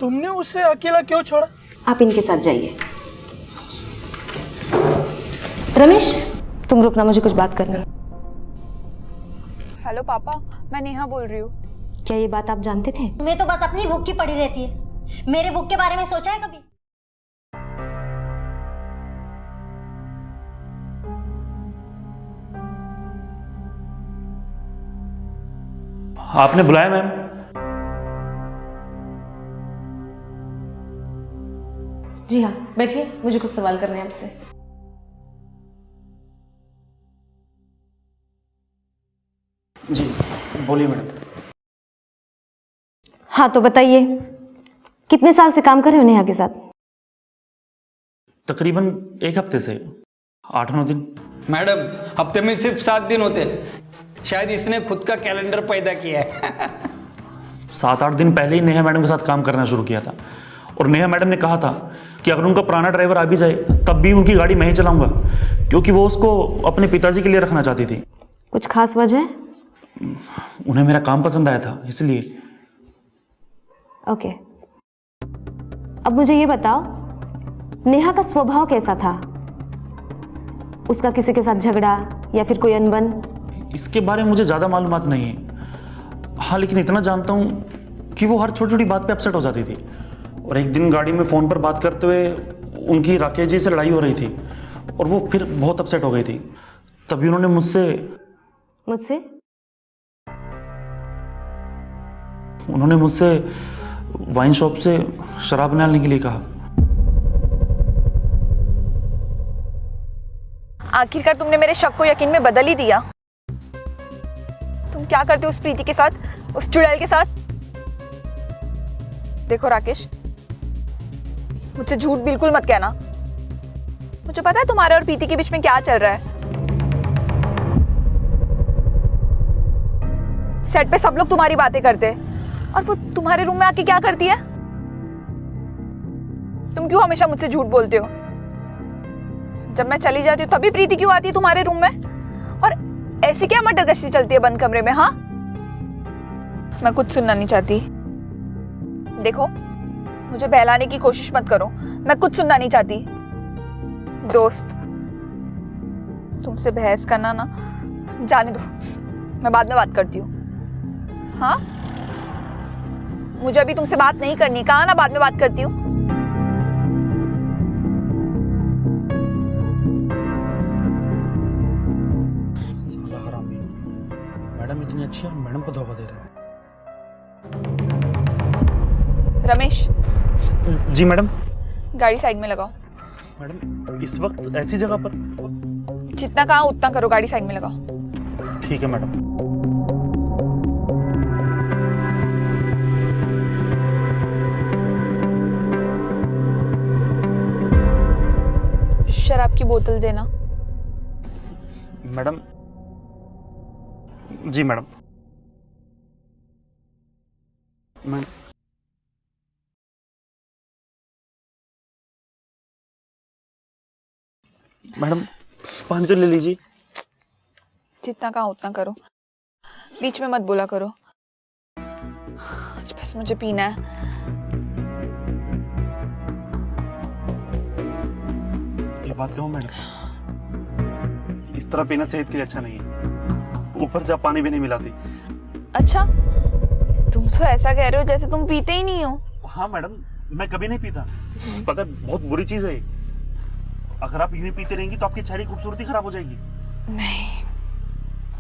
तुमने उसे अकेला क्यों छोड़ा? आप इनके साथ जाइए। रमेश, तुम रुकना, मुझे कुछ बात करनी है। हेलो पापा, मैं नेहा बोल रही हूँ। क्या ये बात आप जानते थे? तुम्हें तो बस अपनी भूख की पड़ी रहती है, मेरे भूख के बारे में सोचा है कभी? आपने बुलाया मैम? जी हाँ, बैठिए, मुझे कुछ सवाल करने हैं आपसे। जी बोलिए मैडम। हाँ तो बताइए, कितने साल से काम कर रहे हो नेहा के साथ? तकरीबन 1 हफ्ते से, 8-9 दिन। मैडम, हफ्ते में सिर्फ 7 दिन होते हैं। शायद इसने खुद का कैलेंडर पैदा किया है। 7-8 दिन पहले ही नेहा मैडम के साथ काम करना शुरू किया था, और नेहा मैडम ने कहा था कि अगर उनका पुराना ड्राइवर आ भी जाए तब भी उनकी गाड़ी मैं ही चलाऊंगा, क्योंकि वो उसको अपने पिताजी के लिए रखना चाहती थी। कुछ खास वजह? उन्हें मेरा काम पसंद आया था, इसलिए। ओके, अब मुझे ये बताओ, नेहा का स्वभाव कैसा था? उसका किसी के साथ झगड़ा या फिर कोई अनबन? इसके बारे में मुझे ज़्यादा मालूमात नहीं है। हाँ, लेकिन इतना जानता हूँ कि वो हर छोटी छोटी बात पे अपसेट हो जाती थी, और एक दिन गाड़ी में फ़ोन पर बात करते हुए उनकी राकेश जी से लड़ाई हो रही थी, और वो फिर बहुत अपसेट हो गई थी। तभी उन्होंने मुझसे वाइन शॉप से शराब निकालने के लिए कहा। आखिरकार तुमने मेरे शक को यकीन में बदल ही दिया। तुम क्या करते हो उस प्रीति के साथ, उस चुड़ैल के साथ? देखो राकेश, मुझसे झूठ बिल्कुल मत कहना। मुझे पता है तुम्हारे और प्रीति के बीच में क्या चल रहा है। सेट पे सब लोग तुम्हारी बातें करते हैं, और वो तुम्हारे रूम में आके क्या करती है? तुम क्यों हमेशा मुझसे झूठ बोलते हो? जब मैं चली जाती हूँ तभी प्रीति क्यों आती है तुम्हारे रूम में? और ऐसी क्या मटर गश्ती चलती है बंद कमरे में? हाँ, मैं कुछ सुनना नहीं चाहती। देखो, मुझे बहलाने की कोशिश मत करो, मैं कुछ सुनना नहीं चाहती। दोस्त, तुमसे बहस करना ना, जाने दो, मैं बाद में बात करती हूँ। हाँ, मुझे अभी तुमसे बात नहीं करनी, कहा ना बाद में बात करती हूँ। साला हरामी, मैडम इतनी अच्छी है, मैडम को धोखा दे रहा है। रमेश। जी मैडम। गाड़ी साइड में लगाओ। मैडम, इस वक्त ऐसी जगह पर? जितना कहा उतना करो, गाड़ी साइड में लगाओ। ठीक है मैडम। शराब की बोतल देना। मैडम। जी मैडम। मैडम, पानी तो ले लीजिए। जितना कहा उतना करो, बीच में मत बोला करो। आज बस मुझे पीना है। ये बात कहूँ मैडम, इस तरह पीना सेहत के लिए अच्छा नहीं है, ऊपर से आप पानी भी नहीं मिलाती। अच्छा, तुम तो ऐसा कह रहे हो जैसे तुम पीते ही नहीं हो। हाँ मैडम, मैं कभी नहीं पीता। पता है, बहुत बुरी चीज है ये। अगर आप यूं ही पीते रहेंगी तो आपकी चेहरे की खूबसूरती खराब हो जाएगी। नहीं,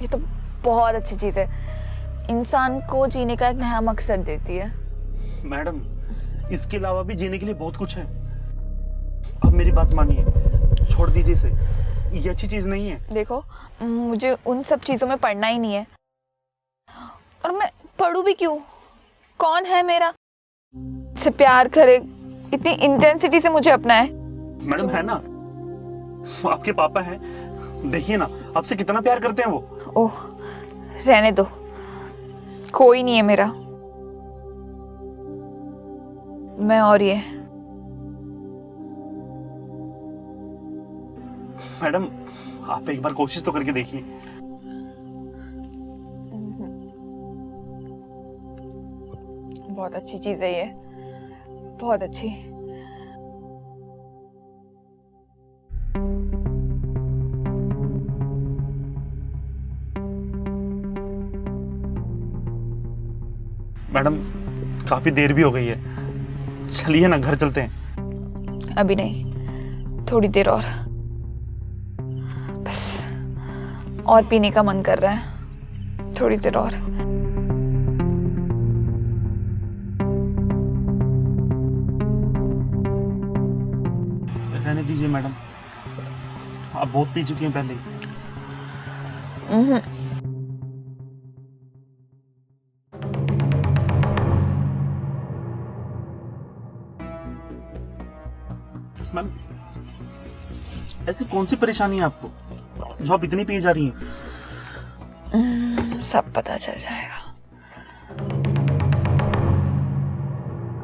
ये तो बहुत अच्छी चीज है, इंसान को जीने का एक नया मकसद देती है। मैडम, इसके अलावा भी जीने के लिए बहुत कुछ है। अब मेरी बात मानिए, छोड़ दीजिए इसे, ये अच्छी चीज नहीं है। देखो, मुझे उन सब चीजों में पढ़ना ही नहीं है, और मैं पढ़ूं भी क्यों? कौन है मेरा से प्यार करे, इतनी इंटेंसिटी से मुझे अपना है? मैडम, है ना, आपके पापा हैं, देखिए ना आपसे कितना प्यार करते हैं वो। ओह, रहने दो, कोई नहीं है मेरा, मैं और ये। मैडम, आप एक बार कोशिश तो करके देखिए। बहुत अच्छी चीज है ये, बहुत अच्छी। मैडम काफ़ी देर भी हो गई है, चलिए ना घर चलते हैं। अभी नहीं, थोड़ी देर और, बस और पीने का मन कर रहा है, थोड़ी देर और। रहने दीजिए मैडम, आप बहुत पी चुकी हैं पहले ही। मैम ऐसी कौन सी परेशानी है आपको जो आप इतनी पी जा रही हैं? सब पता चल जाएगा।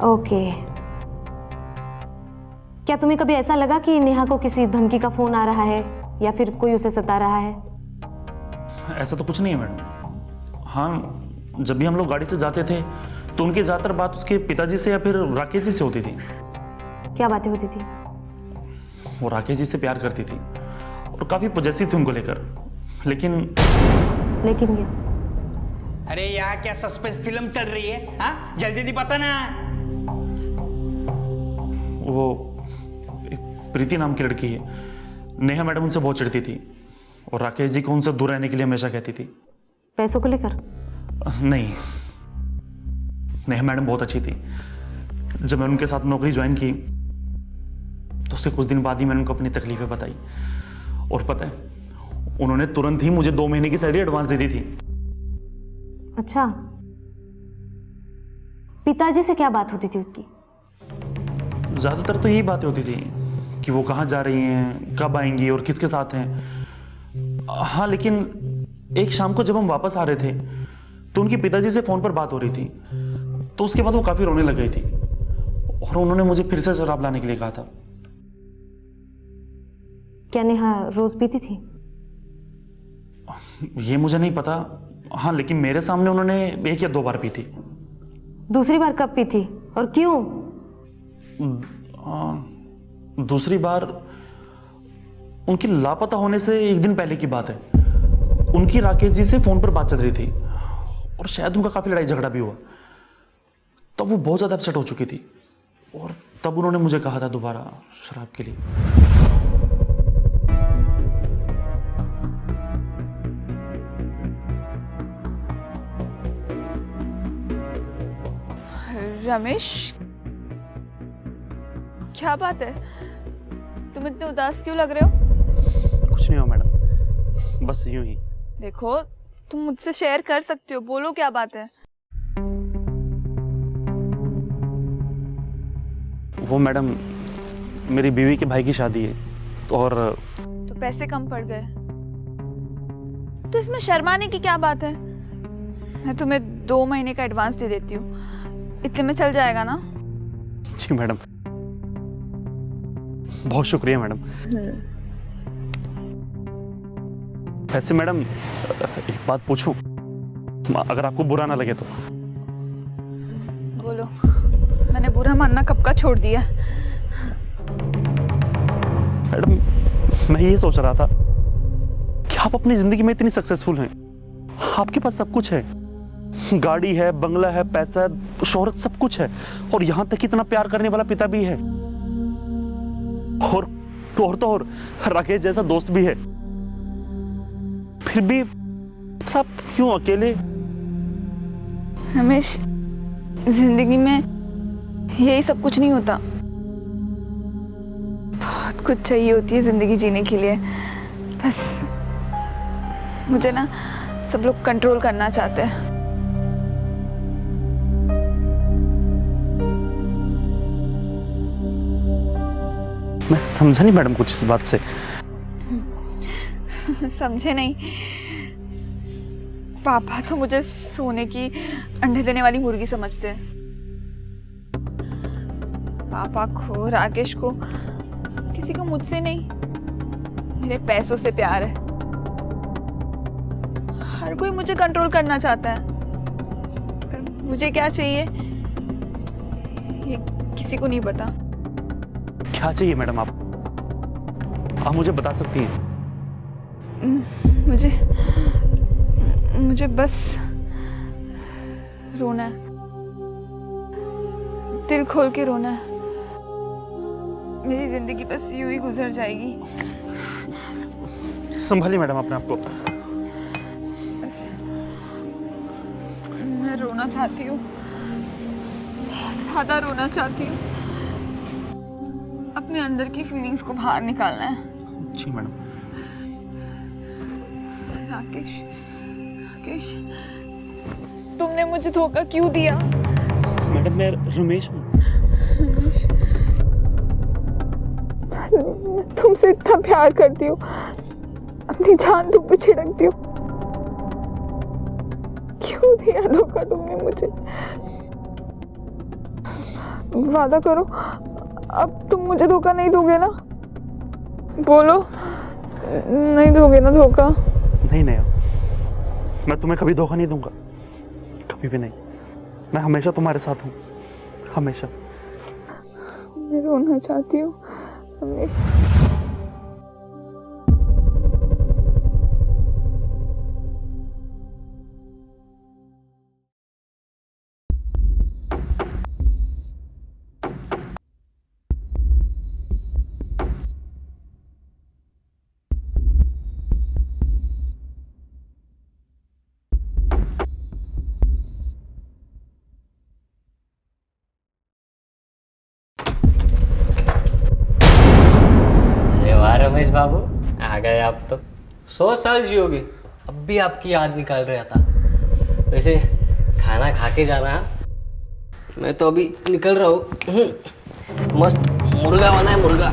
ओके, क्या तुम्हें कभी ऐसा लगा कि नेहा को किसी धमकी का फोन आ रहा है या फिर कोई उसे सता रहा है? ऐसा तो कुछ नहीं है मैडम। हाँ, जब भी हम लोग गाड़ी से जाते थे तो उनकी ज़्यादातर बात उसके पिताजी से या फिर राकेश जी से होती थी। क्या बातें होती थी? वो राकेश जी से प्यार करती थी और काफ़ी पॉजेसिव थी उनको लेकर, लेकिन क्या? अरे यहाँ क्या सस्पेंस फिल्म चल रही है? हाँ, जल्दी जल्दी पता ना। वो एक प्रीति नाम की लड़की है, नेहा मैडम उनसे बहुत चिढ़ती थी और राकेश जी को उनसे दूर रहने के लिए हमेशा कहती थी। पैसों को लेकर? नहीं, नेहा मैडम बहुत अच्छी थी। जब मैंने उनके साथ नौकरी ज्वाइन की तो उसके कुछ दिन बाद ही मैंने उनको अपनी तकलीफें बताई और पता है उन्होंने तुरंत ही मुझे 2 महीने की सैलरी एडवांस दे दी थी। अच्छा, पिताजी से क्या बात होती थी उसकी? ज़्यादातर तो यही बातें होती थी कि वो कहाँ जा रही हैं, कब आएंगी और किसके साथ हैं। हाँ, लेकिन एक शाम को जब हम वापस आ रहे थे तो उनके पिताजी से फ़ोन पर बात हो रही थी, तो उसके बाद वो काफ़ी रोने लग गई थी और उन्होंने मुझे फिर से शराब लाने के लिए कहा था। क्या नेहा रोज पीती थी? ये मुझे नहीं पता। हाँ, लेकिन मेरे सामने उन्होंने 1 या 2 बार पी थी। दूसरी बार कब पी थी और क्यों? दूसरी बार उनकी लापता होने से 1 दिन पहले की बात है। उनकी राकेश जी से फोन पर बात चल रही थी और शायद उनका काफी लड़ाई झगड़ा भी हुआ। तब वो बहुत ज्यादा अपसेट हो चुकी थी और तब उन्होंने मुझे कहा था दोबारा शराब के लिए। रमेश, क्या बात है? तुम इतने उदास क्यों लग रहे हो? कुछ नहीं हुआ मैडम, बस यूं ही। देखो, तुम मुझसे शेयर कर सकते हो, बोलो क्या बात है। वो मैडम, मेरी बीवी के भाई की शादी है और तो पैसे कम पड़ गए तो इसमें शर्माने की क्या बात है? मैं तुम्हें 2 महीने का एडवांस दे देती हूँ, इतने में चल जाएगा ना? जी मैडम, बहुत शुक्रिया मैडम। वैसे मैडम, एक बात पूछूं, अगर आपको बुरा ना लगे तो? बोलो, मैंने बुरा मानना कब का छोड़ दिया। मैडम, मैं ये सोच रहा था कि आप अपनी जिंदगी में इतनी सक्सेसफुल हैं, आपके पास सब कुछ है, गाड़ी है, बंगला है, पैसा है, शोहरत, सब कुछ है और यहां तक इतना प्यार करने वाला पिता भी है और राकेश जैसा दोस्त भी है, फिर भी आप क्यों अकेले? रमेश, जिंदगी में यही सब कुछ नहीं होता, बहुत कुछ चाहिए होती है जिंदगी जीने के लिए। बस मुझे ना सब लोग कंट्रोल करना चाहते हैं। मैं समझा नहीं मैडम कुछ इस बात से। समझे नहीं? पापा तो मुझे सोने की अंडे देने वाली मुर्गी समझते हैं। पापा को, राकेश को, किसी को मुझसे नहीं, मेरे पैसों से प्यार है। हर कोई मुझे कंट्रोल करना चाहता है, पर मुझे क्या चाहिए ये किसी को नहीं पता। क्या चाहिए मैडम आप मुझे बता सकती हैं? मुझे बस रोना है, दिल खोल के रोना है। मेरी जिंदगी बस यूं ही गुजर जाएगी। संभालिए मैडम अपने आप को। बस मैं रोना चाहती हूँ, बहुत ज्यादा रोना चाहती हूँ। अपने अंदर की फीलिंग्स को बाहर निकालना है। जी मैडम। राकेश, राकेश, तुमने मुझे धोखा क्यों दिया? मैडम मैं रमेश हूँ। मैं तुमसे इतना प्यार करती हूँ, अपनी जान तुम पे छिड़कती हूँ। क्यों दिया धोखा तुमने मुझे? वादा करो अब तुम मुझे धोखा नहीं दोगे ना? बोलो नहीं दोगे ना धोखा? नहीं नहीं, मैं तुम्हें कभी धोखा नहीं दूंगा, कभी भी नहीं। मैं हमेशा तुम्हारे साथ हूँ, हमेशा। मैं रोना चाहती हूँ हमेशा। रमेश बाबू आ गए आप तो। 100 साल जियोगे, अब भी आपकी याद निकाल रहा था। वैसे खाना खा के जाना है, मैं तो अभी निकल रहा हूँ। मस्त मुर्गा बना है, मुर्गा।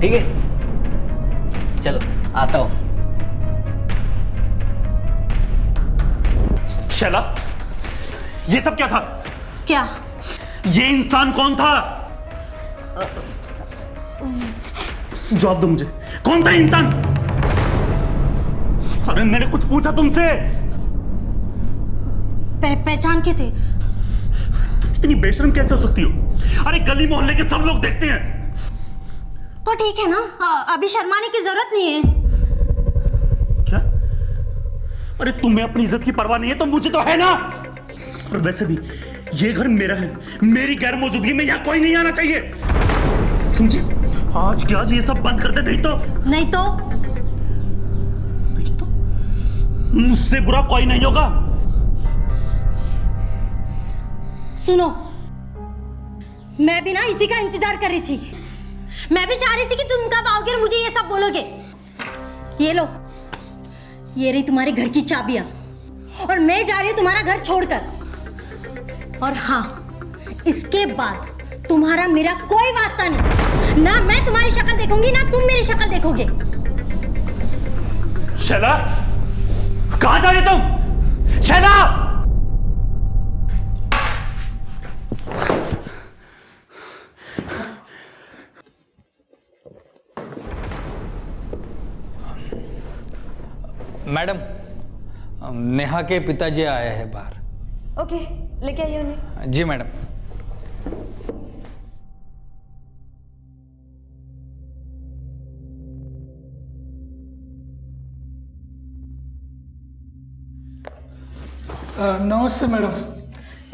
ठीक है चलो आता हूँ। शैला, ये सब क्या था? क्या? ये इंसान कौन था? जवाब दो मुझे, कौन था इंसान? अरे मैंने कुछ पूछा तुमसे। पहचान के थे? इतनी बेशर्म कैसे हो सकती हो? अरे गली मोहल्ले के सब लोग देखते हैं। तो ठीक है ना, अभी शर्माने की जरूरत नहीं है। क्या? अरे तुम्हें अपनी इज्जत की परवाह नहीं है तो मुझे तो है ना। और वैसे भी ये घर मेरा है, मेरी गैर मौजूदगी में यहाँ कोई नहीं आना चाहिए, समझे? आज के आज ये सब बंद कर दे, नहीं तो मुझसे बुरा कोई नहीं होगा। सुनो, मैं भी ना इसी का इंतजार कर रही थी। मैं भी चाह रही थी कि तुम कब आओगे और मुझे ये सब बोलोगे। ये लो, ये रही तुम्हारे घर की चाबियां, और मैं जा रही हूं तुम्हारा घर छोड़कर। और हाँ, इसके बाद तुम्हारा मेरा कोई वास्ता नहीं। ना मैं तुम्हारी शक्ल देखूंगी, ना तुम मेरी शक्ल देखोगे। शैला, कहां जा रही तुम? शैला! मैडम, नेहा के पिताजी आए हैं बाहर। ओके, लेके आइए उन्हें। जी मैडम। नमस्ते मैडम।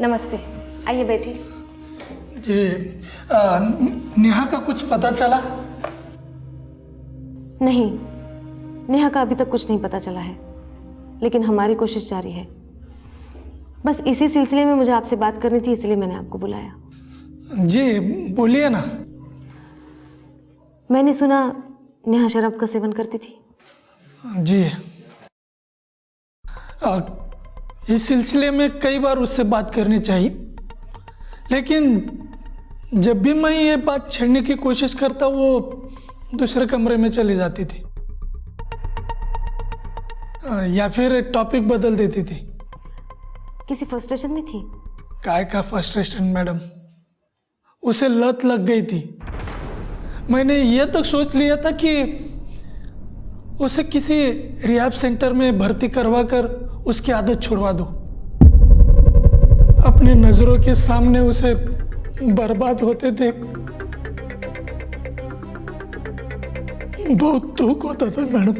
नमस्ते, आइए बैठिए। जी, नेहा का कुछ पता चला? नहीं, नेहा का अभी तक कुछ नहीं पता चला है, लेकिन हमारी कोशिश जारी है। बस इसी सिलसिले में मुझे आपसे बात करनी थी, इसलिए मैंने आपको बुलाया। जी बोलिए ना। मैंने सुना नेहा शराब का सेवन करती थी। जी, इस सिलसिले में कई बार उससे बात करनी चाहिए, लेकिन जब भी मैं ये बात छेड़ने की कोशिश करता वो दूसरे कमरे में चली जाती थी या फिर टॉपिक बदल देती थी। किसी फ्रस्ट्रेशन में थी? काय का फ्रस्ट्रेशन मैडम, उसे लत लग गई थी। मैंने ये तक सोच लिया था कि उसे किसी रिहैब सेंटर में भर्ती करवा कर उसकी आदत छुड़वा दो। अपनी नज़रों के सामने उसे बर्बाद होते देख बहुत दुख होता था मैडम।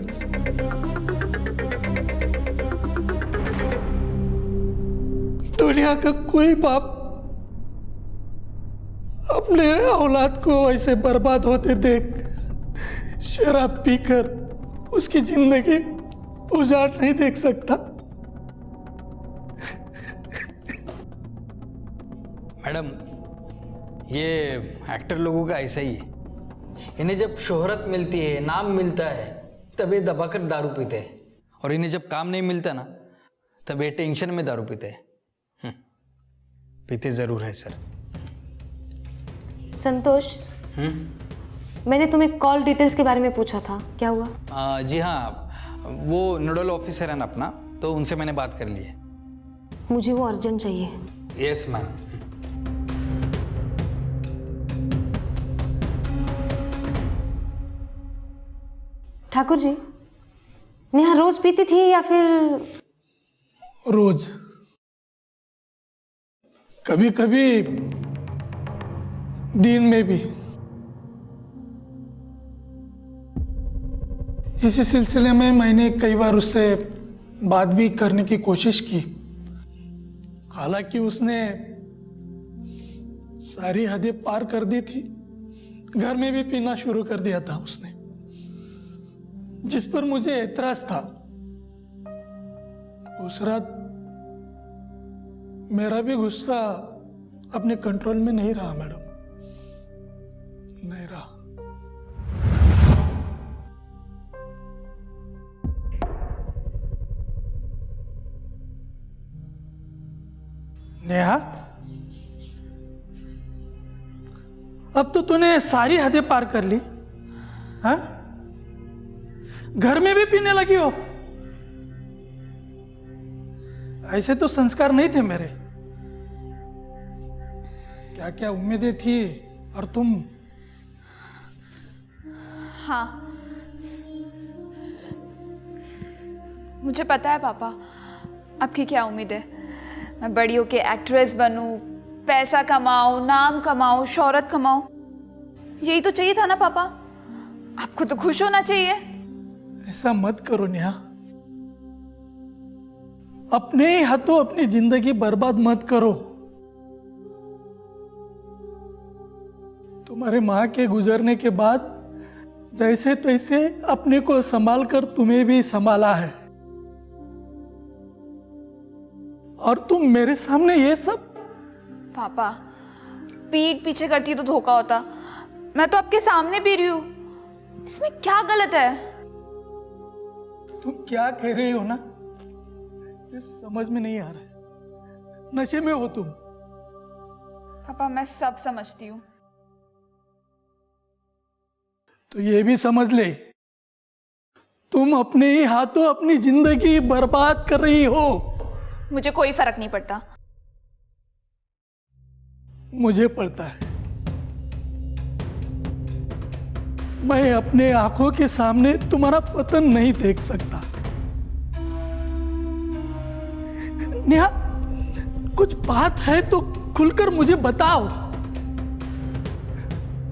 दुनिया का कोई बाप अपने औलाद को ऐसे बर्बाद होते देख शराब पीकर उसकी जिंदगी उजाड़ नहीं देख सकता। मैडम, ये एक्टर लोगों का ऐसा ही है। इन्हें जब शोहरत मिलती है, नाम मिलता है, तब ये दबाकर दारू पीते हैं, और इन्हें जब काम नहीं मिलता ना, तब ये टेंशन में दारू पीते हैं। पीते जरूर है सर। संतोष, मैंने तुम्हें कॉल डिटेल्स के बारे में पूछा था, क्या हुआ? जी हाँ, वो नोडल ऑफिसर है ना अपना, तो उनसे मैंने बात कर ली है। मुझे वो अर्जेंट चाहिए। Yes ma'am. ठाकुर जी, नेहा रोज पीती थी या फिर? रोज, कभी कभी दिन में भी। इसी सिलसिले में मैंने कई बार उससे बात भी करने की कोशिश की, हालांकि उसने सारी हदें पार कर दी थी। घर में भी पीना शुरू कर दिया था उसने, जिस पर मुझे एतराज था। उस रात मेरा भी गुस्सा अपने कंट्रोल में नहीं रहा मैडम, नहीं रहा। नेहा, अब तो तूने सारी हदें पार कर ली, हाँ? घर में भी पीने लगी हो। ऐसे तो संस्कार नहीं थे मेरे। क्या क्या उम्मीदें थी और तुम। हाँ, मुझे पता है पापा आपकी क्या उम्मीद है। मैं बड़ी होके एक्ट्रेस बनूं, पैसा कमाऊं, नाम कमाऊं, शोहरत कमाऊं। यही तो चाहिए था ना पापा। आपको तो खुश होना चाहिए। ऐसा मत करो नेहा, अपने ही हाथों अपनी जिंदगी बर्बाद मत करो। तुम्हारे मां के गुजरने के बाद जैसे तैसे अपने को संभाल कर तुम्हें भी संभाला है, और तुम मेरे सामने ये सब। पापा, पीठ पीछे करती तो धोखा होता। मैं तो आपके सामने पी रही हूं, इसमें क्या गलत है? तुम क्या कह रही हो ना, ये समझ में नहीं आ रहा है। नशे में हो तुम। पापा, मैं सब समझती हूँ। तो ये भी समझ ले, तुम अपने ही हाथों अपनी जिंदगी बर्बाद कर रही हो। मुझे कोई फर्क नहीं पड़ता। मुझे पड़ता है। मैं अपने आंखों के सामने तुम्हारा पतन नहीं देख सकता। नेहा, कुछ बात है तो खुलकर मुझे बताओ।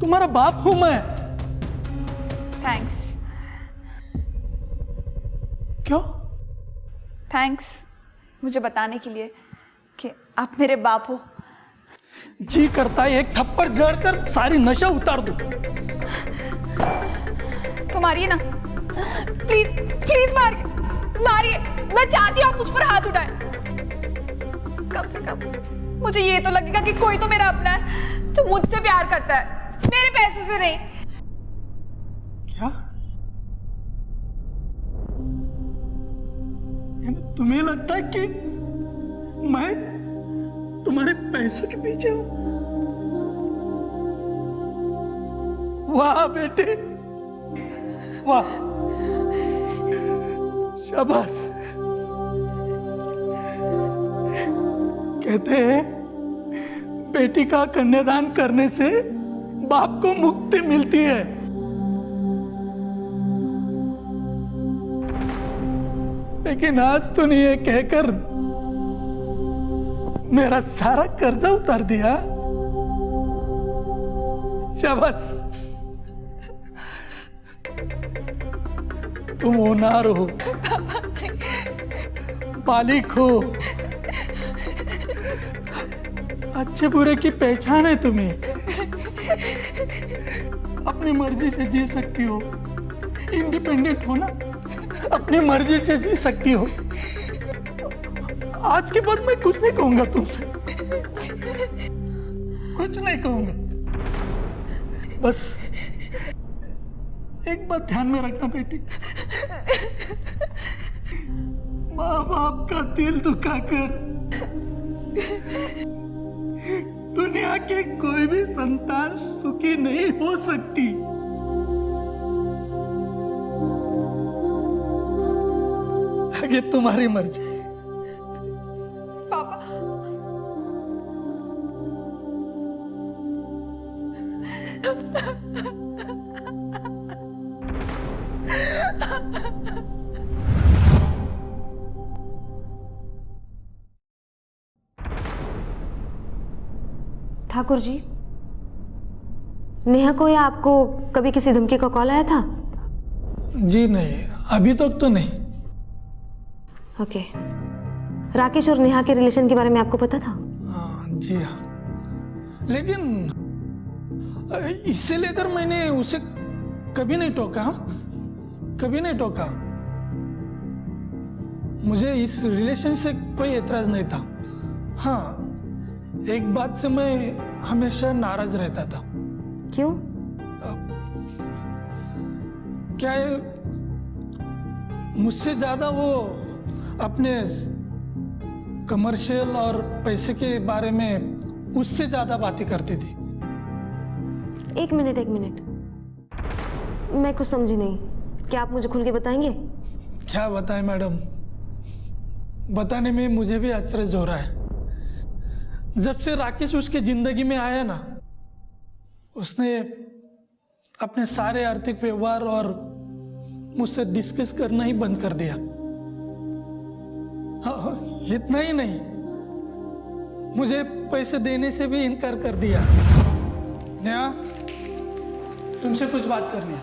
तुम्हारा बाप हूं मैं। थैंक्स। क्यों? थैंक्स मुझे बताने के लिए कि आप मेरे बाप हो। जी करता है एक थप्पड़ जड़कर सारी नशा उतार दूं। तो मारिए ना, प्लीज प्लीज मारिए, मारिए। मैं चाहती हूँ आप मुझ पर हाथ उठाएं। कम से कम मुझे ये तो लगेगा कि कोई तो मेरा अपना है जो मुझसे प्यार करता है, मेरे पैसों से नहीं। क्या? तुम्हें लगता है कि मैं तुम्हारे पैसों के पीछे हूं? वाह बेटे, वाह, शाबाश। कहते हैं बेटी का कन्यादान करने से बाप को मुक्ति मिलती है। लेकिन आज तूने ये कहकर मेरा सारा कर्जा उतार दिया। शाबाश, तुम होनहार हो, बालिक हो, अच्छे बुरे की पहचान है तुम्हें, अपनी मर्जी से जी सकती हो, इंडिपेंडेंट हो ना, अपनी मर्जी से जी सकती हो। आज के बाद मैं कुछ नहीं कहूंगा तुमसे, कुछ नहीं कहूंगा। बस एक बात ध्यान में रखना बेटी, माँ बाप का दिल दुखाकर दुनिया की कोई भी संतान सुखी नहीं हो सकती। आगे तुम्हारी मर्जी। पापा, ठाकुर जी, नेहा को या आपको कभी किसी धमकी का कॉल आया था? जी नहीं, अभी तक तो नहीं। ओके। राकेश और नेहा के रिलेशन के बारे में आपको पता था? जी हाँ, लेकिन इससे लेकर मैंने उसे कभी नहीं टोका, कभी नहीं टोका। मुझे इस रिलेशन से कोई एतराज नहीं था। हाँ, एक बात से मैं हमेशा नाराज रहता था। क्यों? क्या है, मुझसे ज्यादा वो अपने कमर्शियल और पैसे के बारे में उससे ज्यादा बातें करती थी। एक मिनट, मैं कुछ समझी नहीं। क्या आप मुझे खुल के बताएंगे? क्या बताएं मैडम, बताने में मुझे भी अचरज हो रहा है। जब से राकेश उसके जिंदगी में आया ना, उसने अपने सारे आर्थिक व्यवहार और मुझसे डिस्कस करना ही बंद कर दिया। हाँ, इतना ही नहीं, मुझे पैसे देने से भी इनकार कर दिया। नेहा, तुमसे कुछ बात करनी है।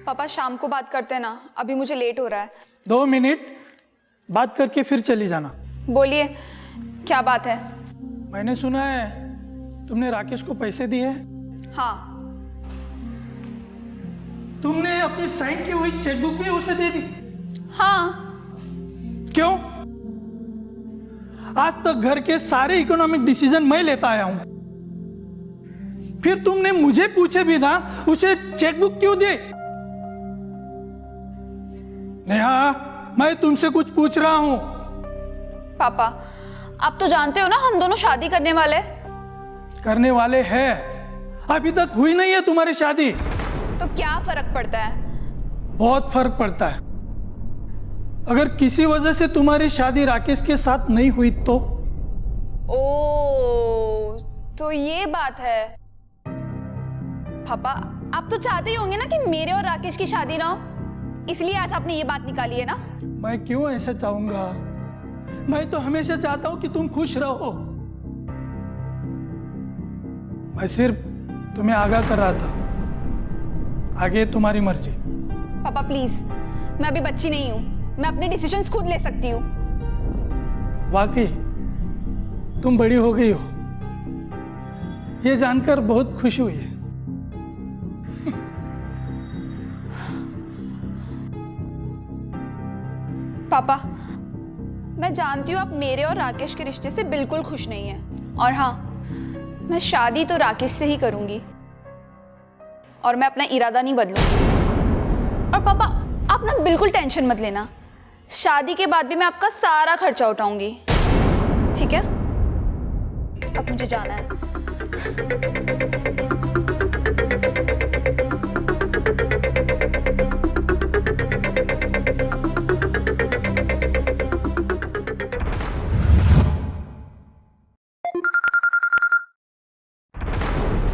पापा शाम को बात करते हैं ना, अभी मुझे लेट हो रहा है। 2 मिनट बात करके फिर चली जाना। बोलिए, क्या बात है? मैंने सुना है तुमने राकेश को पैसे दिए। हाँ। तुमने अपनी साइन की हुई चेकबुक भी उसे दे दी? हाँ। क्यों? आज तक घर के सारे इकोनॉमिक डिसीजन मैं लेता आया हूं, फिर तुमने मुझे पूछे बिना उसे चेकबुक क्यों दी? नेहा, मैं तुमसे कुछ पूछ रहा हूं। पापा, आप तो जानते हो ना हम दोनों शादी करने वाले हैं। अभी तक हुई नहीं है तुम्हारी शादी। तो क्या फर्क पड़ता है? बहुत फर्क पड़ता है। अगर किसी वजह से तुम्हारी शादी राकेश के साथ नहीं हुई तो? ओ, तो ये बात है। पापा, आप तो चाहते ही होंगे ना कि मेरे और राकेश की शादी ना हो, इसलिए आज आपने ये बात निकाली है ना? मैं क्यों ऐसा चाहूंगा? मैं तो हमेशा चाहता हूं कि तुम खुश रहो। मैं सिर्फ तुम्हें आगाह कर रहा था, आगे तुम्हारी मर्जी। पापा प्लीज, मैं अभी बच्ची नहीं हूं, मैं अपने डिसीजंस खुद ले सकती हूँ। वाकई तुम बड़ी हो गई हो, ये जानकर बहुत खुशी हुई है। पापा, मैं जानती हूँ आप मेरे और राकेश के रिश्ते से बिल्कुल खुश नहीं हैं, और हाँ, मैं शादी तो राकेश से ही करूंगी और मैं अपना इरादा नहीं बदलूंगी। और पापा, आप ना बिल्कुल टेंशन मत लेना, शादी के बाद भी मैं आपका सारा खर्चा उठाऊंगी, ठीक है? अब मुझे जाना है।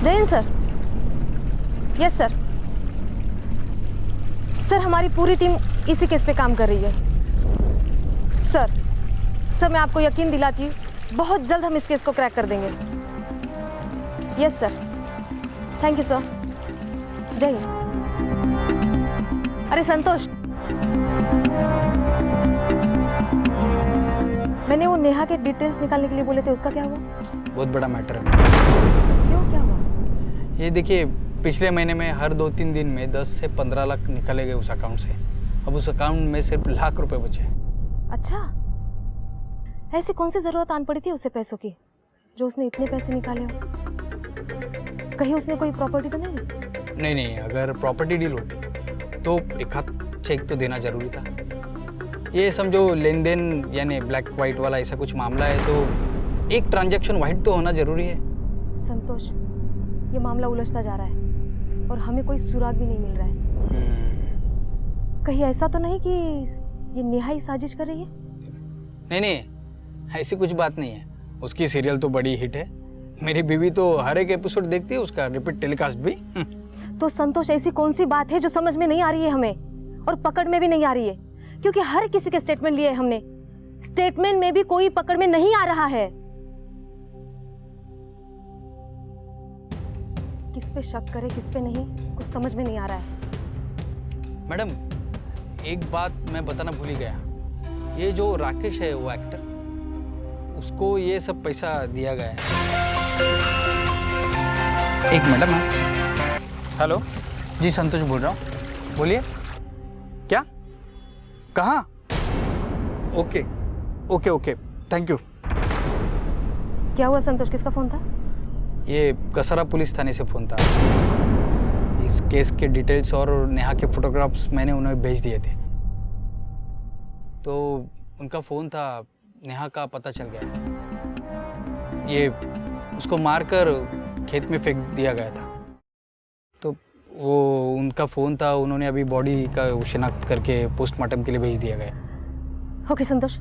Jain sir. Yes sir. Sir, हमारी पूरी टीम इसी केस पे काम कर रही है। सर मैं आपको यकीन दिलाती हूँ, बहुत जल्द हम इस केस को क्रैक कर देंगे। Yes sir. Thank you sir. जय हिंद। अरे संतोष, मैंने वो नेहा के डिटेल्स निकालने के लिए बोले थे, उसका क्या हुआ? बहुत बड़ा मैटर है। क्यों, क्या हुआ? ये देखिए, पिछले महीने में हर 2-3 दिन में 10 से 15 लाख निकाले गए उस अकाउंट से। अब उस अकाउंट में सिर्फ लाख रुपए बचे। अच्छा, ऐसी कौन सी जरूरत आन पड़ी थी उसे पैसों की जो उसने इतने पैसे निकाले हो? कहीं उसने कोई प्रॉपर्टी तो नहीं ली? नहीं, अगर प्रॉपर्टी डील होती तो एक हाथ चेक तो देना जरूरी था। ये समझो लेन देन यानी ब्लैक वाइट वाला ऐसा कुछ मामला है तो एक ट्रांजैक्शन वाइट तो होना जरूरी है। संतोष, ये मामला उलझता जा रहा है और हमें कोई सुराग भी नहीं मिल रहा है। कहीं ऐसा तो नहीं कि ये नेहा ही साजिश कर रही है? नहीं, ऐसी कुछ बात नहीं है। उसकी सीरियल तो बड़ी हिट है। मेरी बीवी तो हर एक एपिसोड देखती है उसका, रिपीट टेलीकास्ट भी। तो संतोष, ऐसी कौन सी बात है जो समझ में नहीं आ रही है हमें और पकड़ में भी नहीं आ रही है? क्योंकि हर किसी के स्टेटमेंट लिए हमने, स्टेटमेंट में भी कोई पकड़ में नहीं आ रहा है। किस पे शक करे किस पे नहीं, कुछ समझ में नहीं आ रहा है। मैडम, एक बात मैं बताना भूल ही गया। ये जो राकेश है वो एक्टर, उसको ये सब पैसा दिया गया है। एक मिनट मैम। हेलो जी, संतोष बोल रहा हूँ, बोलिए। क्या? कहाँ? Okay, thank you. क्या हुआ संतोष, किसका फोन था? ये कसरा पुलिस थाने से फ़ोन था। इस केस के डिटेल्स और नेहा के फोटोग्राफ्स मैंने उन्हें भेज दिए थे, तो उनका फ़ोन था, नेहा का पता चल गया। ये उसको मारकर खेत में फेंक दिया गया था, तो वो उनका फ़ोन था। उन्होंने अभी बॉडी का शिनाख्त करके पोस्टमार्टम के लिए भेज दिया गया। ओके संतोष,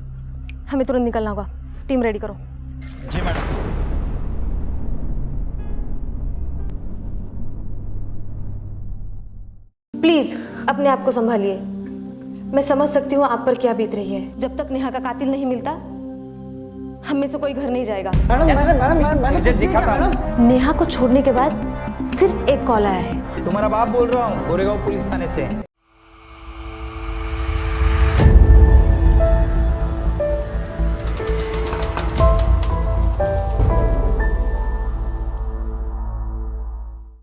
हमें तुरंत निकलना होगा। टीम रेडी करो। जी मैडम। प्लीज अपने आप को संभालिए। मैं समझ सकती हूँ आप पर क्या बीत रही है। जब तक नेहा का कातिल नहीं मिलता, हम में से कोई घर नहीं जाएगा। मैंने मुझे दिखा था। नेहा को छोड़ने के बाद सिर्फ एक कॉल आया है। तुम्हारा बाप बोल रहा हूँ, गोरेगांव पुलिस थाने से।